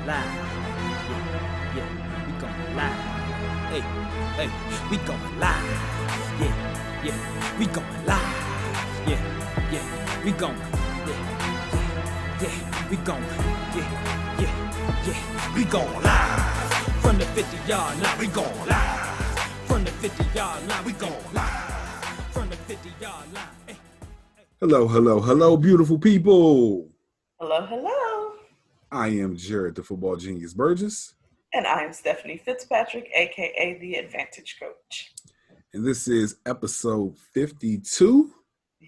live. Yeah, we going live. Hey, we going live. Yeah, we going live. Yeah, we going. Yeah, we going. Yeah, we going live. From the 50-yard line, we going live. From the 50-yard line, we going live. From the 50-yard line. Hey. Hello, beautiful people. Hello. I am Jarrett, the football genius Burgess. And I am Stephanie Fitzpatrick, a.k.a. the Advantage Coach. And this is episode 52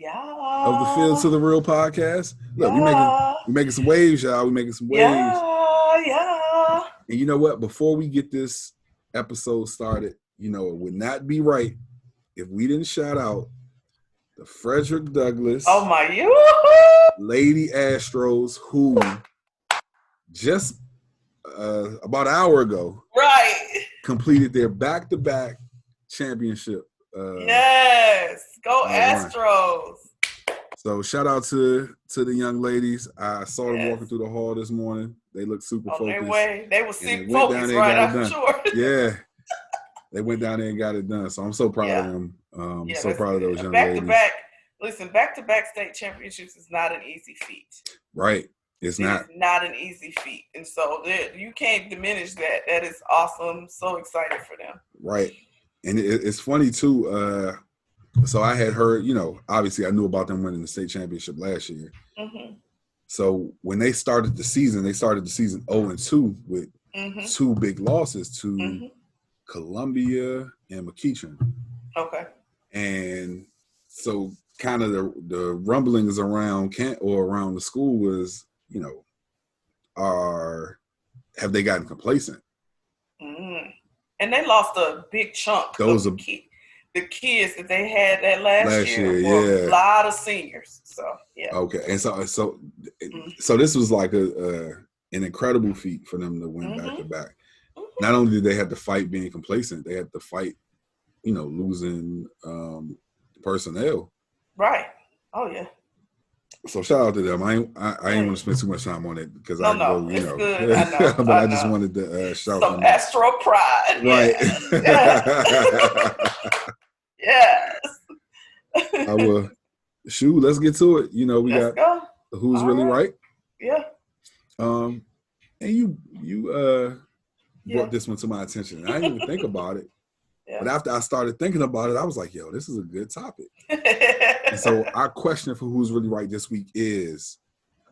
of the Field to the Real podcast. Look, we making some waves, y'all. We making some waves. Yeah. And you know what? Before we get this episode started, it would not be right if we didn't shout out the Frederick Douglass Lady Astros, who just about an hour ago completed their back-to-back championship. Yes, go Astros! Run. So shout out to the young ladies. I saw them walking through the hall this morning. They looked super focused. They were super focused, right? I'm sure. Yeah, they went down there and got it done. So I'm so proud of them. So proud of those young ladies. Back-to-back state championships is not an easy feat. Right. It's not an easy feat. And so you can't diminish that. That is awesome. So excited for them. Right. And it's funny, too. So I had heard, obviously I knew about them winning the state championship last year. Mm-hmm. So when they started the season 0-2 with two big losses to Columbia and McEachern. Okay. And so kind of the rumblings around the school was, have they gotten complacent? And they lost a big chunk of the kids that they had that last year were a lot of seniors. So yeah. Okay, and so this was like an incredible feat for them to win back to back. Not only did they have to fight being complacent, they had to fight, losing personnel. Right. Oh yeah. So shout out to them. I ain't want to spend too much time on it because I know, it's good. I know. But I just wanted to shout some Astro pride. Right. Yes. I will. Shoot, let's get to it. We got Who's Really Right. Yeah. And you brought this one to my attention. I didn't even think about it. Yeah. But after I started thinking about it, I was like, yo, this is a good topic. And so our question for Who's Really Right this week is,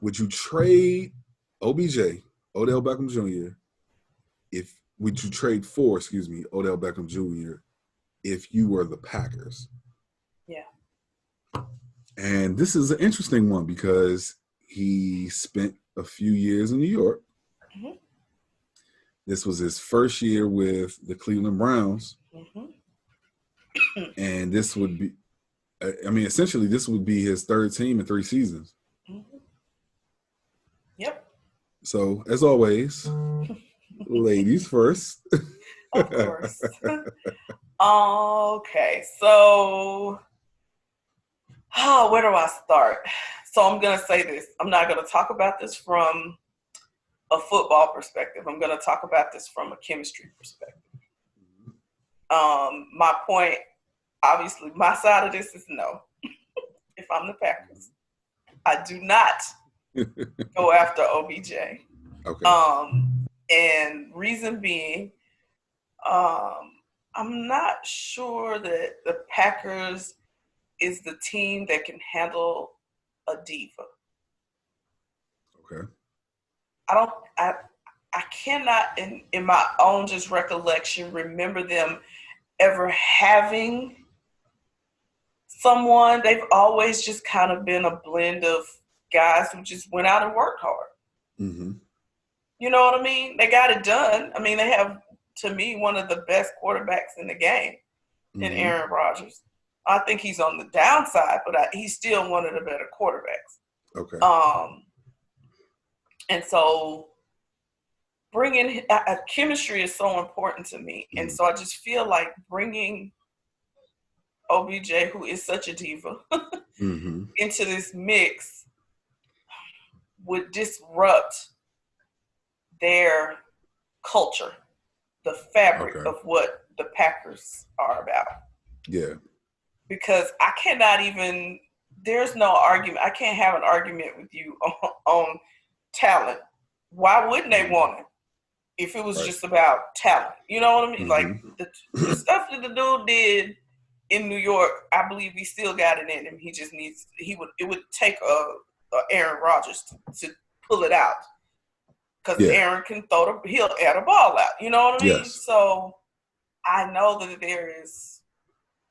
would you trade OBJ, Odell Beckam Jr., would you trade for Odell Beckam Jr. if you were the Packers? Yeah. And this is an interesting one because he spent a few years in New York. Mm-hmm. This was his first year with the Cleveland Browns. Mm-hmm. And this would be, essentially this would be his third team in 3 seasons. Mm-hmm. Yep. So, as always, ladies first. Of course. Okay, so where do I start? So I'm going to say this. I'm not going to talk about this from a football perspective. I'm going to talk about this from a chemistry perspective. My point, obviously, my side of this is no. If I'm the Packers, I do not go after OBJ. Okay. And reason being, I'm not sure that the Packers is the team that can handle a diva. Okay. I cannot, in my own just recollection, remember them ever having someone. They've always just kind of been a blend of guys who just went out and worked hard. Mm-hmm. You know what I mean? They got it done. They have, to me, one of the best quarterbacks in the game in Aaron Rodgers. I think he's on the downside, but he's still one of the better quarterbacks. Okay. And so bringing chemistry is so important to me. And so I just feel like bringing OBJ, who is such a diva, into this mix would disrupt their culture, the fabric of what the Packers are about. Yeah. Because I cannot even, there's no argument. I can't have an argument with you on talent. Why wouldn't they want it if it was just about talent? You know what I mean? Like the stuff that the dude did in New York, I believe he still got it in him. He just needs, it would take a Aaron Rodgers to pull it out. Because Aaron can he'll air the ball out. You know what I mean? Yes. So I know that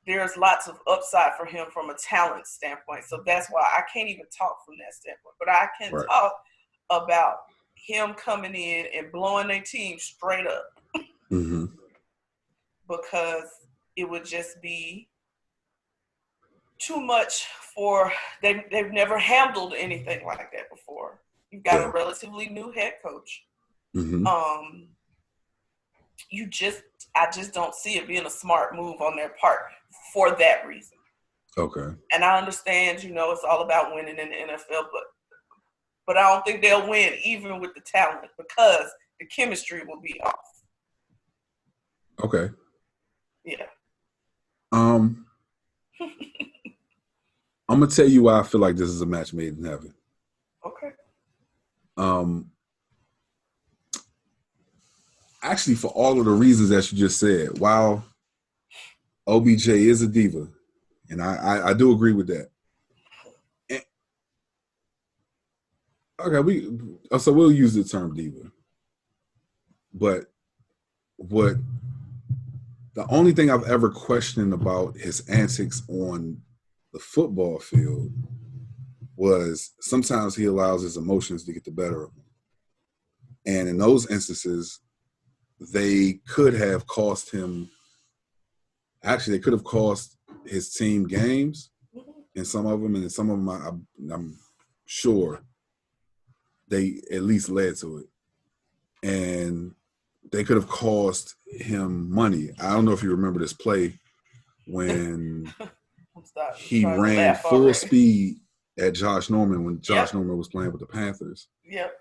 there's lots of upside for him from a talent standpoint. So that's why I can't even talk from that standpoint. But I can talk about him coming in and blowing their team straight up. Because it would just be too much for they've never handled anything like that before. You've got a relatively new head coach. I just don't see it being a smart move on their part for that reason. Okay. And I understand, it's all about winning in the NFL, but I don't think they'll win even with the talent because the chemistry will be off. Okay. Yeah. I'm gonna tell you why I feel like this is a match made in heaven. Okay. Actually, for all of the reasons that you just said, while OBJ is a diva, and I do agree with that. So we'll use the term diva. But the only thing I've ever questioned about his antics on the football field was sometimes he allows his emotions to get the better of him. And in those instances, they could have cost him. Actually, they could have cost his team games in some of them, and in some of them, I'm sure they at least led to it. And they could have cost him money. I don't know if you remember this play when he ran full speed at Josh Norman when Josh Norman was playing with the Panthers. Yep.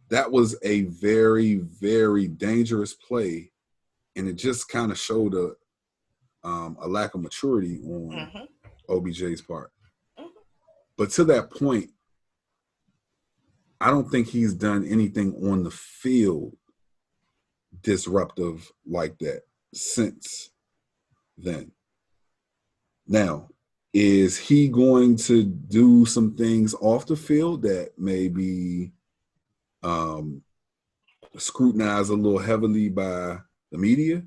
That was a very, very dangerous play, and it just kind of showed a lack of maturity on OBJ's part. But to that point, I don't think he's done anything on the field disruptive like that since then. Now, is he going to do some things off the field that maybe scrutinized a little heavily by the media?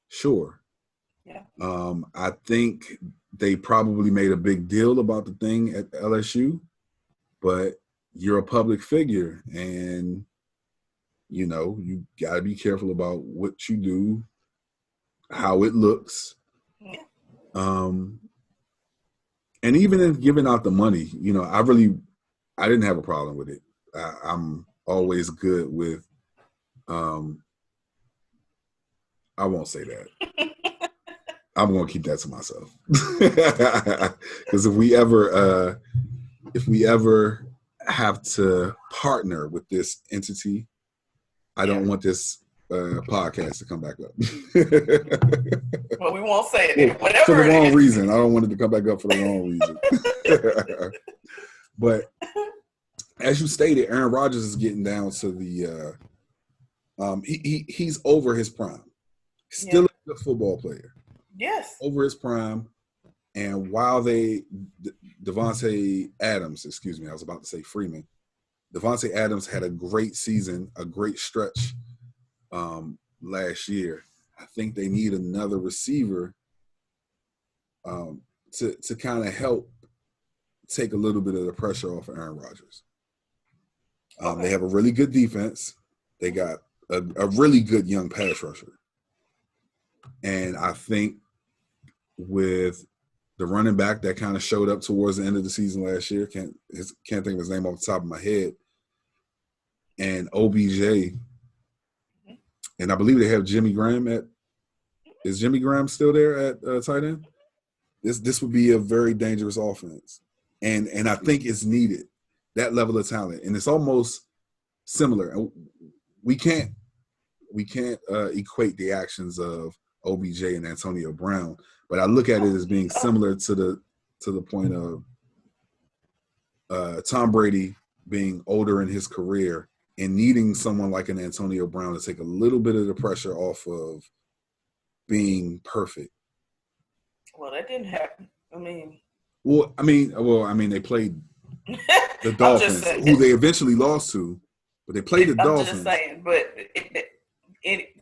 Sure. Yeah. I think they probably made a big deal about the thing at LSU, but you're a public figure and you got to be careful about what you do, how it looks. Yeah. And even in giving out the money, I didn't have a problem with it. I'm always good with, I won't say that. I'm going to keep that to myself. Because if we ever have to partner with this entity, I don't want this podcast to come back up. Well, we won't say it. Whatever for the wrong reason. I don't want it to come back up for the wrong reason. But as you stated, Aaron Rodgers is getting down to the he's over his prime. Still a good football player. Yes. Over his prime. And while Devontae Adams, excuse me, I was about to say Freeman. Devontae Adams had a great season, a great stretch last year. I think they need another receiver to kind of help take a little bit of the pressure off of Aaron Rodgers. They have a really good defense. They got a really good young pass rusher. And I think with the running back that kind of showed up towards the end of the season last year, can't think of his name off the top of my head, and OBJ, and I believe they have Jimmy Graham is Jimmy Graham still there at tight end? This would be a very dangerous offense. And I think it's needed, that level of talent. And it's almost similar. we can't equate the actions of OBJ and Antonio Brown, but I look at it as being similar to the point of Tom Brady being older in his career and needing someone like an Antonio Brown to take a little bit of the pressure off of being perfect. Well, that didn't happen. They played the Dolphins, who they eventually lost to, but they played the Dolphins. I'm just saying, but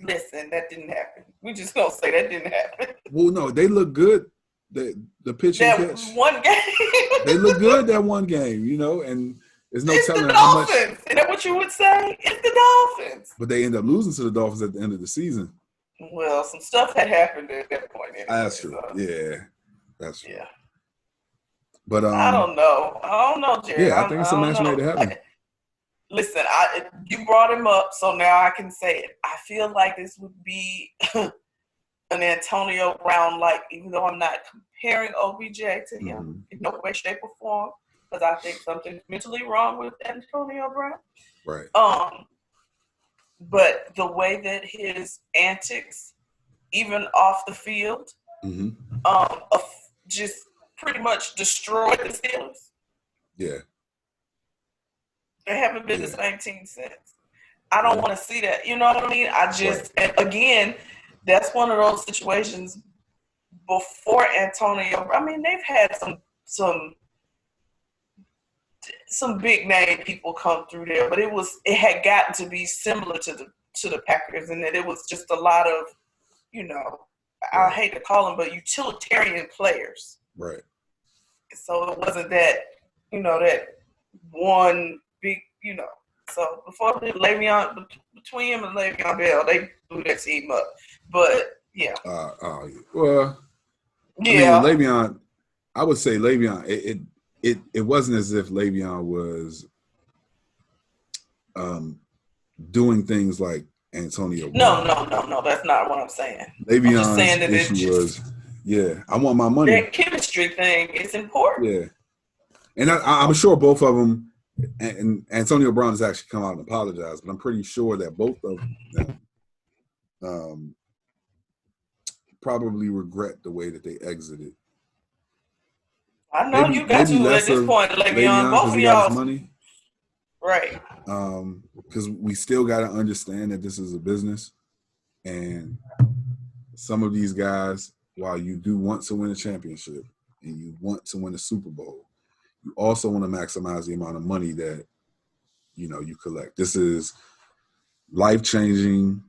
listen, that didn't happen. We just gonna say that didn't happen. Well, no, they look good. The pitch and catch. One game. They look good that one game, and there's no telling how much. Is that what you would say? It's the Dolphins. But they end up losing to the Dolphins at the end of the season. Well, some stuff had happened at that point. Anyway, that's true. Yeah, that's true. Yeah. But I don't know, Jerry. Yeah, I think it's a match made to happen. Listen, you brought him up, so now I can say it. I feel like this would be an Antonio Brown, even though I'm not comparing OBJ to him in no way, shape, or form, because I think something's mentally wrong with Antonio Brown. Right. But the way that his antics, even off the field, just pretty much destroyed the Steelers. Yeah. They haven't been the same team since. I don't want to see that. You know what I mean? And again, that's one of those situations before Antonio. They've had some big name people come through there, but it had gotten to be similar to the Packers, and that it was just a lot of, I hate to call them, but utilitarian players. Right. So it wasn't that, that one big, So before Le'Veon, between him and Le'Veon Bell, they blew that team up. But yeah. Well. Yeah. Le'Veon, I would say Le'Veon. It wasn't as if Le'Veon was doing things like Antonio Brown. No. That's not what I'm saying. Le'Veon's issue was, I want my money. That chemistry thing is important. Yeah. And I'm sure both of them, and Antonio Brown has actually come out and apologized, but I'm pretty sure that both of them probably regret the way that they exited. I know you got to at this point, Le'Veon. Both of y'all money. Right. Because we still got to understand that this is a business, and some of these guys, while you do want to win a championship and you want to win a Super Bowl, you also want to maximize the amount of money that, you collect. This is life-changing,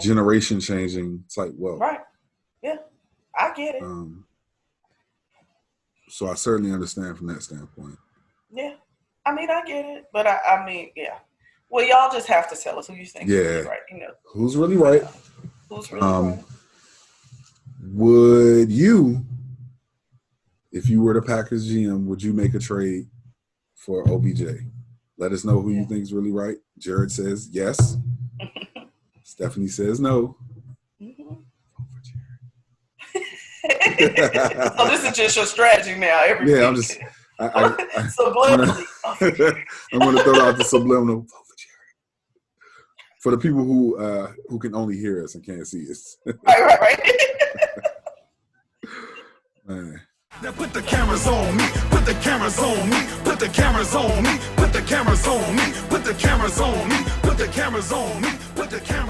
generation-changing type wealth. Right. Yeah. I get it. So I certainly understand from that standpoint. Yeah. I get it. But yeah. Well, y'all just have to tell us who you think is really right. Who's really right? Who's really right? Would you, if you were the Packers GM, would you make a trade for OBJ? Let us know who you think is really right. Jarrett says yes. Stephanie says no. Vote for Jarrett. So this is just your strategy now. Every week. I'm just subliminally. I'm going to throw out the subliminal. Vote for Jarrett. For the people who can only hear us and can't see us. Right. Man. Now put the cameras on me, put the cameras on me, put the cameras on me, put the cameras on me, put the cameras on me, put the cameras on me, put the cameras